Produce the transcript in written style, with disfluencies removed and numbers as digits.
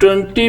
20